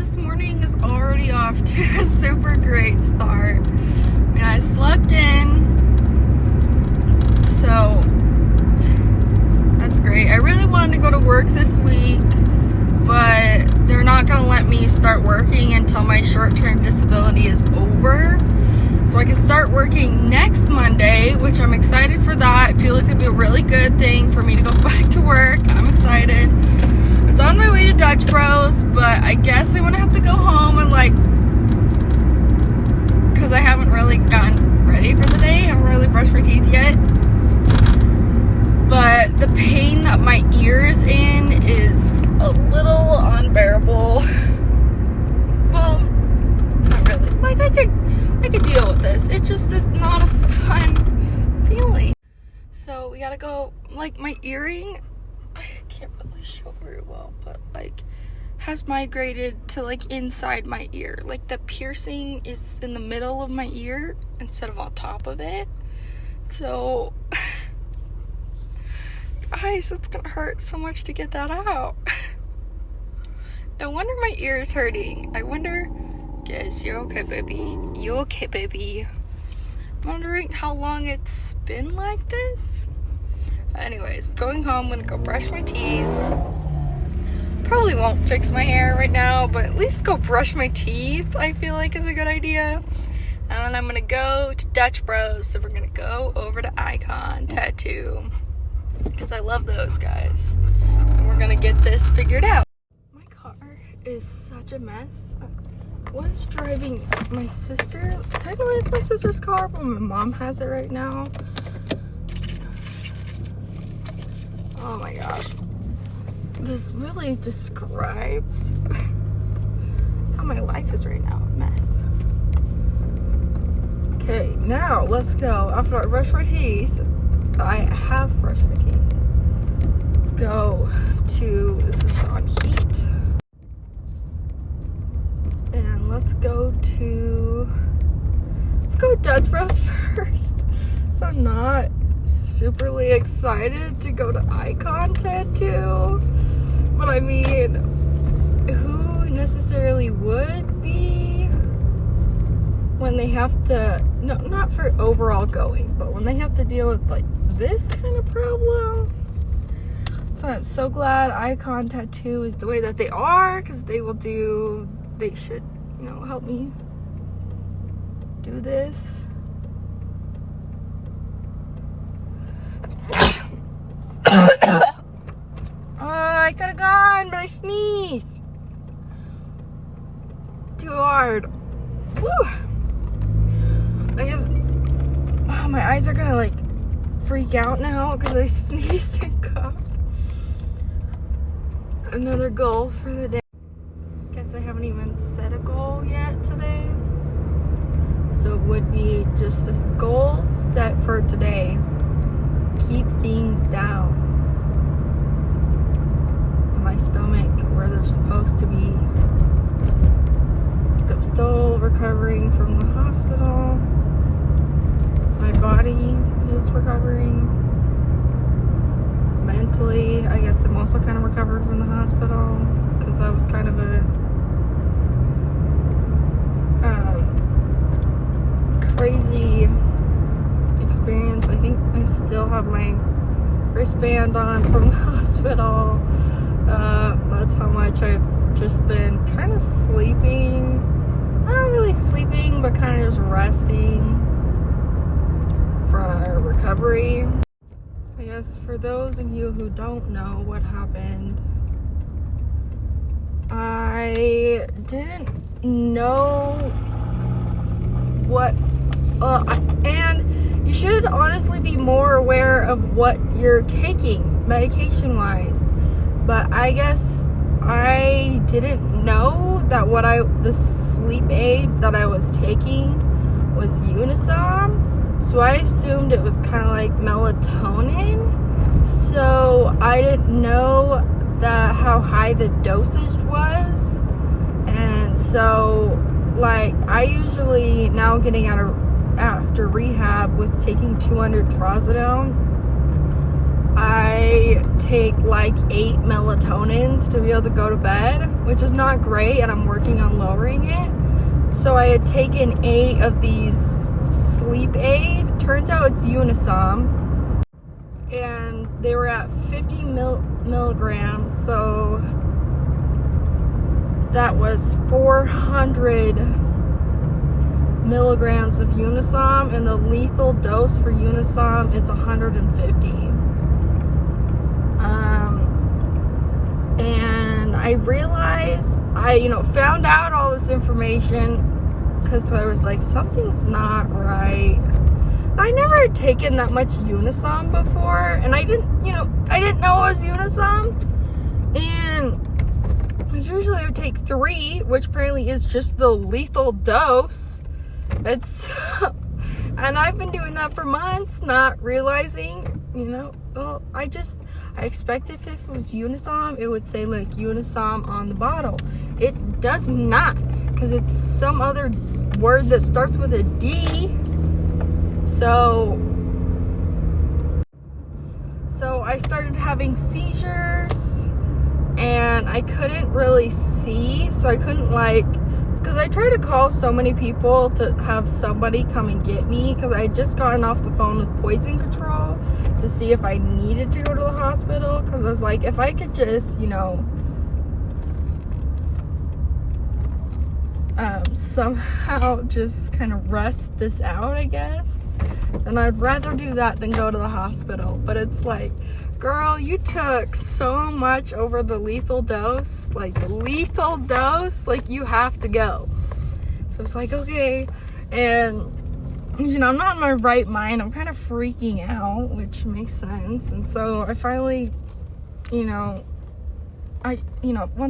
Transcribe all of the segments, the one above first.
this morning is already off to a super great start. I mean, I slept in, so that's great. I really wanted to go to work this week, but they're not going to let me start working until my short-term disability is over. So I can start working next Monday, which I'm excited for that. I feel like it'd be a really good thing for me to go back to work. I'm excited. It's on my way to Dutch Bros, but I guess I'm gonna have to go home and because I haven't really gotten ready for the day. I haven't really brushed my teeth yet. But the pain that my ear's in is a little unbearable. Well, not really. I could deal with this. It just is not a fun feeling. So we gotta go, my earring, I can't really show very well, but has migrated to inside my ear. The piercing is in the middle of my ear instead of on top of it. So, guys, it's gonna hurt so much to get that out. No wonder my ear is hurting. I wonder, guys, you're okay, baby. You okay, baby? I'm wondering how long it's been like this. Anyways, going home, I'm gonna go brush my teeth. Probably won't fix my hair right now, but at least go brush my teeth, I feel like is a good idea. And then I'm gonna go to Dutch Bros, so we're gonna go over to Icon Tattoo, because I love those guys. And we're gonna get this figured out. My car is such a mess. I was driving my sister. Technically it's my sister's car, but my mom has it right now. Oh my gosh. This really describes how my life is right now. A mess. Okay, now let's go. After I brush my teeth, I have brushed my teeth. Let's go to, this is on heat. And let's go to Dutch Bros first. So I'm not superly excited to go to Icon Tattoo, but I mean, who necessarily would be when they have to, no, not for overall going, but when they have to deal with this kind of problem. So I'm so glad Icon Tattoo is the way that they are, because they should, help me do this. I could have gone, but I sneezed too hard. Woo! I guess my eyes are gonna freak out now because I sneezed and coughed. Another goal for the day. Guess I haven't even set a goal yet today. So it would be just a goal set for today. Keep things down in my stomach where they're supposed to be. I'm still recovering from the hospital. My body is recovering. Mentally, I guess I'm also kind of recovered from the hospital, because that was kind of a crazy experience. I think I still have my wristband on from the hospital. That's how much I've just been kind of sleeping. Not really sleeping, but kind of just resting for recovery. I guess for those of you who don't know what happened, I didn't know what, and you should honestly be more aware of what you're taking medication-wise. But I guess I didn't know that the sleep aid that I was taking was Unisom. So I assumed it was kind of like melatonin. So I didn't know how high the dosage was. And so I usually, now getting after rehab with taking 200 trazodone, I take like 8 melatonins to be able to go to bed, which is not great, and I'm working on lowering it. So I had taken 8 of these sleep aid. Turns out it's Unisom, and they were at 50 milligrams, so that was 400 milligrams of Unisom, and the lethal dose for Unisom is 150. And I realized, I found out all this information because I was like, something's not right. I never had taken that much Unisom before, and I didn't know it was Unisom. And because usually I would take 3, which apparently is just the lethal dose. And I've been doing that for months, not realizing, well, I expected if it was Unisom, it would say like Unisom on the bottle. It does not, because it's some other word that starts with a D. So I started having seizures, and I couldn't really see, so I couldn't because I tried to call so many people to have somebody come and get me, because I had just gotten off the phone with poison control to see if I needed to go to the hospital, because I was like, if I could just, somehow just kind of rest this out, I guess, then I'd rather do that than go to the hospital. But it's like, girl, you took so much over the lethal dose, you have to go. So it's like, okay. And I'm not in my right mind. I'm kind of freaking out, which makes sense. And so I finally, once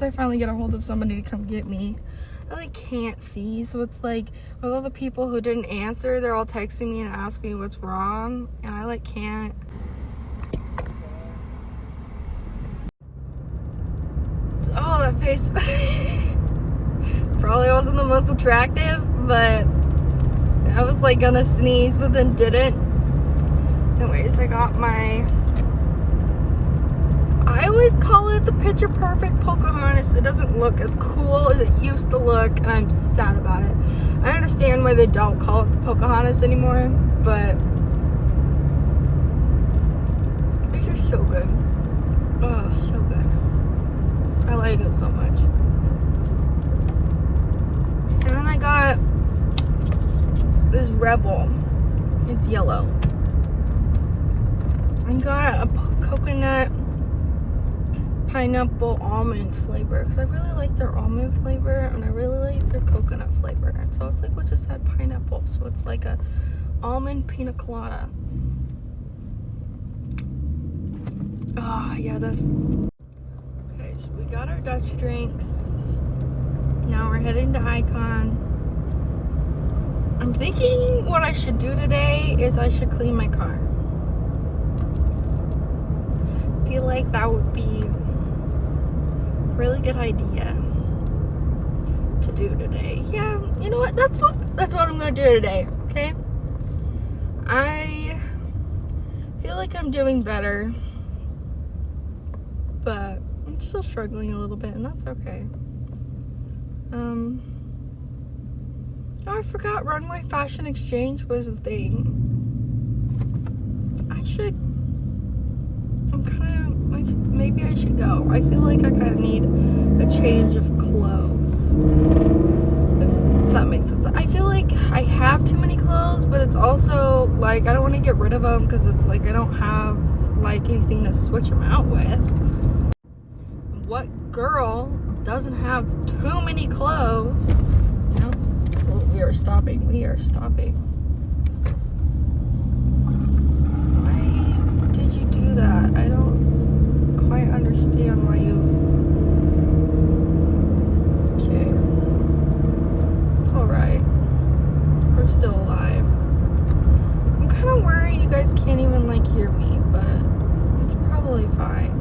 I finally get a hold of somebody to come get me, I can't see. So it's like, with all the people who didn't answer, they're all texting me and asking me what's wrong, and I can't. Oh, that face. Probably wasn't the most attractive, but I was gonna sneeze, but then didn't. Anyways, I got I always call it the picture perfect Pocahontas. It doesn't look as cool as it used to look, and I'm sad about it. I understand why they don't call it the Pocahontas anymore, but it's just so good. Oh, so good. I like it so much. And then I got this Rebel. It's yellow. I got a coconut pineapple almond flavor, because I really like their almond flavor and I really like their coconut flavor. And so it's like, we just had pineapple, so it's like a almond pina colada. Oh yeah, that's okay. So we got our Dutch drinks. Now we're heading to Icon. I'm thinking what I should do today is I should clean my car. I feel like that would be really good idea to do today. Yeah, you know what? That's what I'm gonna do today. Okay. I feel like I'm doing better, but I'm still struggling a little bit, and that's okay. Oh, I forgot Runway Fashion Exchange was a thing. Maybe I should go. I feel like I kind of need a change of clothes, if that makes sense. I feel like I have too many clothes, but it's also I don't want to get rid of them, because it's I don't have anything to switch them out with. What girl doesn't have too many clothes? We are stopping. Why did you do that? I don't quite understand why you... Okay. It's alright. We're still alive. I'm kind of worried you guys can't even hear me, but it's probably fine.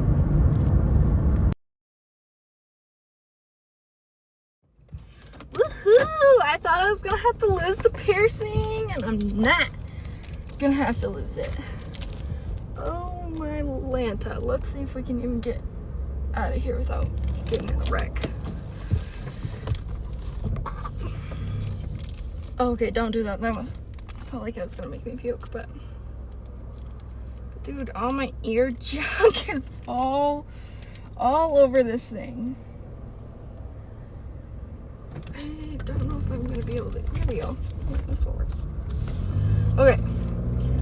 Woohoo! I thought I was gonna have to lose the piercing, and I'm not gonna have to lose it. Oh my Lanta. Let's see if we can even get out of here without getting in a wreck. Oh, okay, don't do that. That was felt like it was gonna make me puke, but dude, all my ear junk is all over this thing. I don't know if I'm gonna be able to. Here we go. This will work. Okay,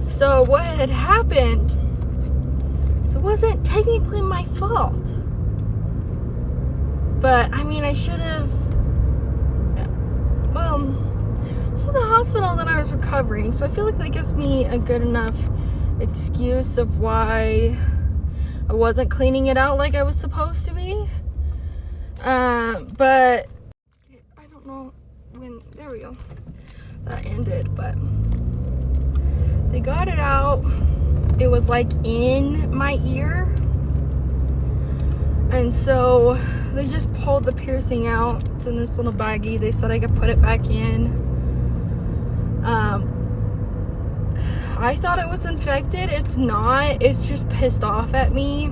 so what had happened? So it wasn't technically my fault, but I mean, I should have. Well, I was in the hospital, then I was recovering, so I feel like that gives me a good enough excuse of why I wasn't cleaning it out like I was supposed to be. But I don't know when. There we go. That ended, but they got it out. It was like in my ear, and so they just pulled the piercing out. It's in this little baggie. They said I could put it back in. I thought it was infected. It's not. It's just pissed off at me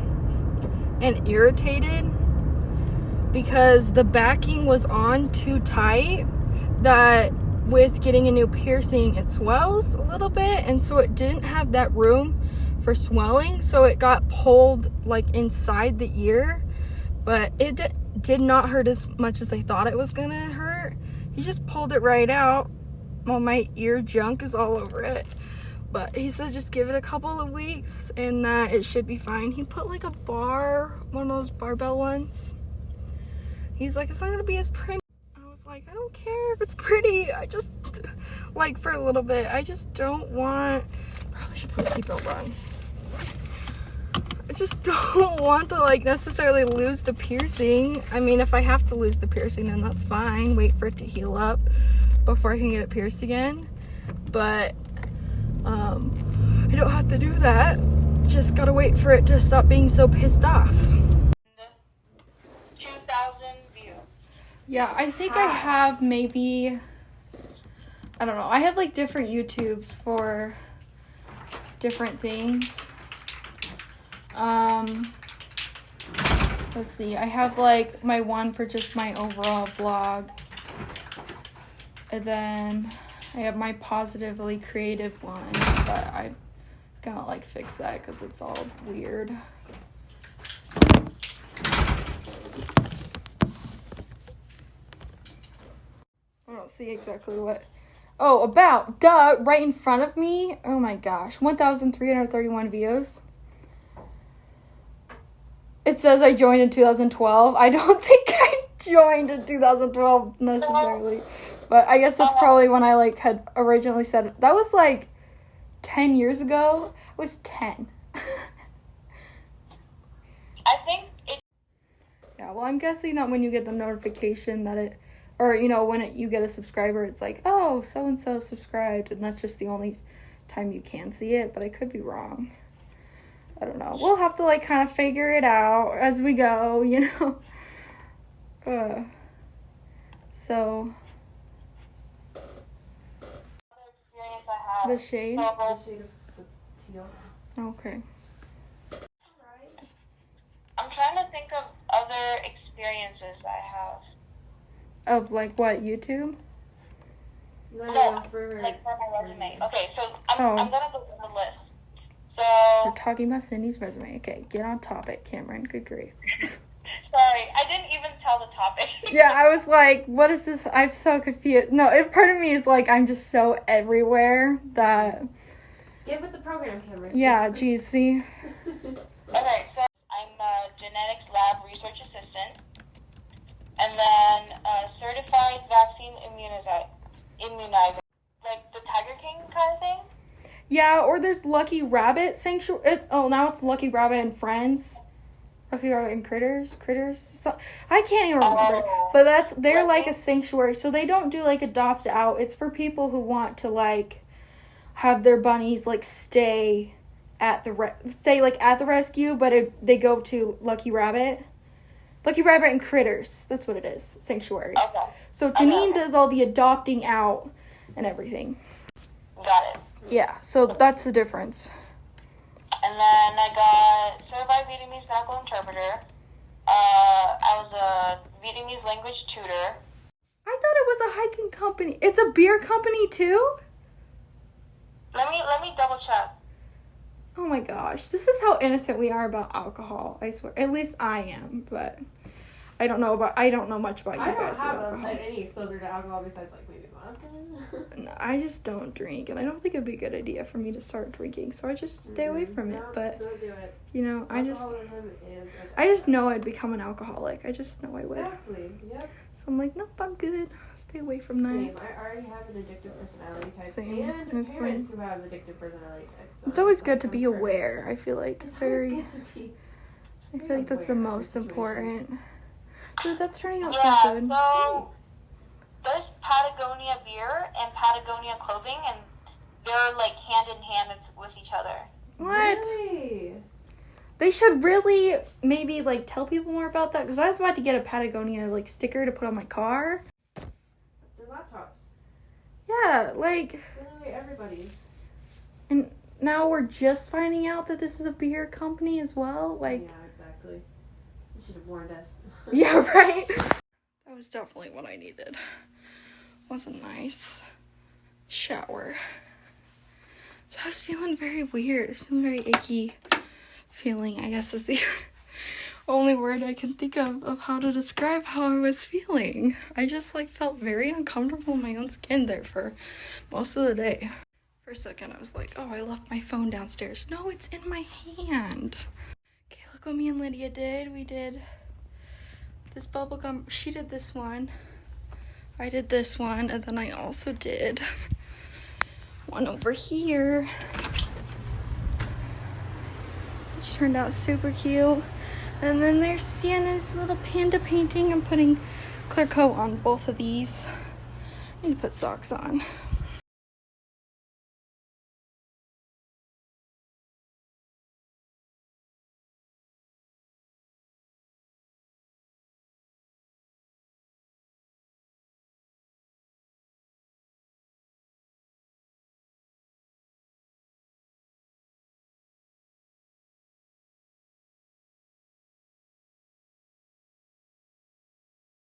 and irritated because the backing was on too tight, that with getting a new piercing it swells a little bit, and so it didn't have that room for swelling, so it got pulled like inside the ear, but it did not hurt as much as I thought it was gonna hurt. He just pulled it right out while my ear junk is all over it. But he said just give it a couple of weeks and that it should be fine. He put like a bar, one of those barbell ones. He's like, it's not gonna be as pretty. I was like, I don't care if it's pretty. I just, like, for a little bit, I just don't want, probably should put a seatbelt on. I just don't want to, like, necessarily lose the piercing. I mean, if I have to lose the piercing, then that's fine. Wait for it to heal up before I can get it pierced again. But I don't have to do that. Just gotta wait for it to stop being so pissed off. 2,000 views. Yeah, I think I have maybe, I don't know. I have like different YouTubes for different things. Let's see. I have like my one for just my overall vlog. And then I have my positively creative one, but I'm gonna like fix that because it's all weird. I don't see exactly what. Oh, about, duh, right in front of me. Oh my gosh, 1,331 views. It says I joined in 2012. I don't think I joined in 2012 necessarily. But I guess that's probably when I like had originally said it. That was like 10 years ago. I was 10. I think it. Yeah, well, I'm guessing that when you get the notification that it, or, you know, when you get a subscriber, it's like, oh, so-and-so subscribed, and that's just the only time you can see it, but I could be wrong. I don't know. We'll have to, like, kind of figure it out as we go, you know? So... Experience I have. The shade? So, Okay. I'm trying to think of other experiences I have. Of, like, what, YouTube? No, like for my resume. Okay, so I'm gonna go through the list. So we're talking about Cindy's resume. Okay, get on topic, Cameron. Good grief. Sorry, I didn't even tell the topic. Yeah, I was like, what is this? I'm so confused. No, part of me is like, I'm just so everywhere that... Get with the program, Cameron. Yeah, geez, see? Okay, so I'm a genetics lab research assistant. And then a certified vaccine immunizer. Like the Tiger King kind of thing? Yeah, or there's Lucky Rabbit Sanctuary. Now it's Lucky Rabbit and Friends. Lucky Rabbit and Critters. So, I can't even remember. But they're like a sanctuary. So they don't do like adopt out. It's for people who want to like have their bunnies like stay at the rescue, but they go to Lucky Rabbit. Lucky Rabbit and Critters. That's what it is. Sanctuary. Okay. So Janine does all the adopting out and everything. Got it. Yeah, so that's the difference. And then I got certified Vietnamese medical interpreter. I was a Vietnamese language tutor. I thought it was a hiking company. It's a beer company too? Let me double check. Oh my gosh. This is how innocent we are about alcohol, I swear. At least I am, but I don't know much about you I don't guys with have alcohol. any exposure to alcohol besides like maybe vodka. No, I just don't drink, and I don't think it'd be a good idea for me to start drinking, so I just stay away from it. No, But don't do it. you know, I just Alcoholism is know I'd become an alcoholic. I just know I would. exactly. Yep. So I'm like, nope, I'm good. Stay away from that. Same. I already have an addictive personality type. Same. And It's parents who have addictive personality types. So It's always like, good to I'm be cursed. aware. I feel like It's very. always good to be. I feel like that's the aware of most situations. important. Dude, that's turning out Yeah, so good. so there's Patagonia beer and Patagonia clothing, and they're like hand in hand with each other. What? Really? They should really maybe like tell people more about that, because I was about to get a Patagonia like sticker to put on my car. They're laptops. Yeah, like, Literally everybody. and now we're just finding out that this is a beer company as well. Like, Yeah, exactly. You should have warned us. yeah, right? That was definitely what I needed. Was a nice shower. So I was feeling very weird. I was feeling very icky feeling, I guess is the only word I can think of how to describe how I was feeling. I just like felt very uncomfortable in my own skin there for most of the day. For a second I was like, oh, I left my phone downstairs. No, it's in my hand. Okay, look what me and Lydia did. We did this bubblegum. She did this one. I did this one, and then I also did one over here, which turned out super cute. And then there's Sienna's little panda painting. I'm putting clear coat on both of these. I need to put socks on.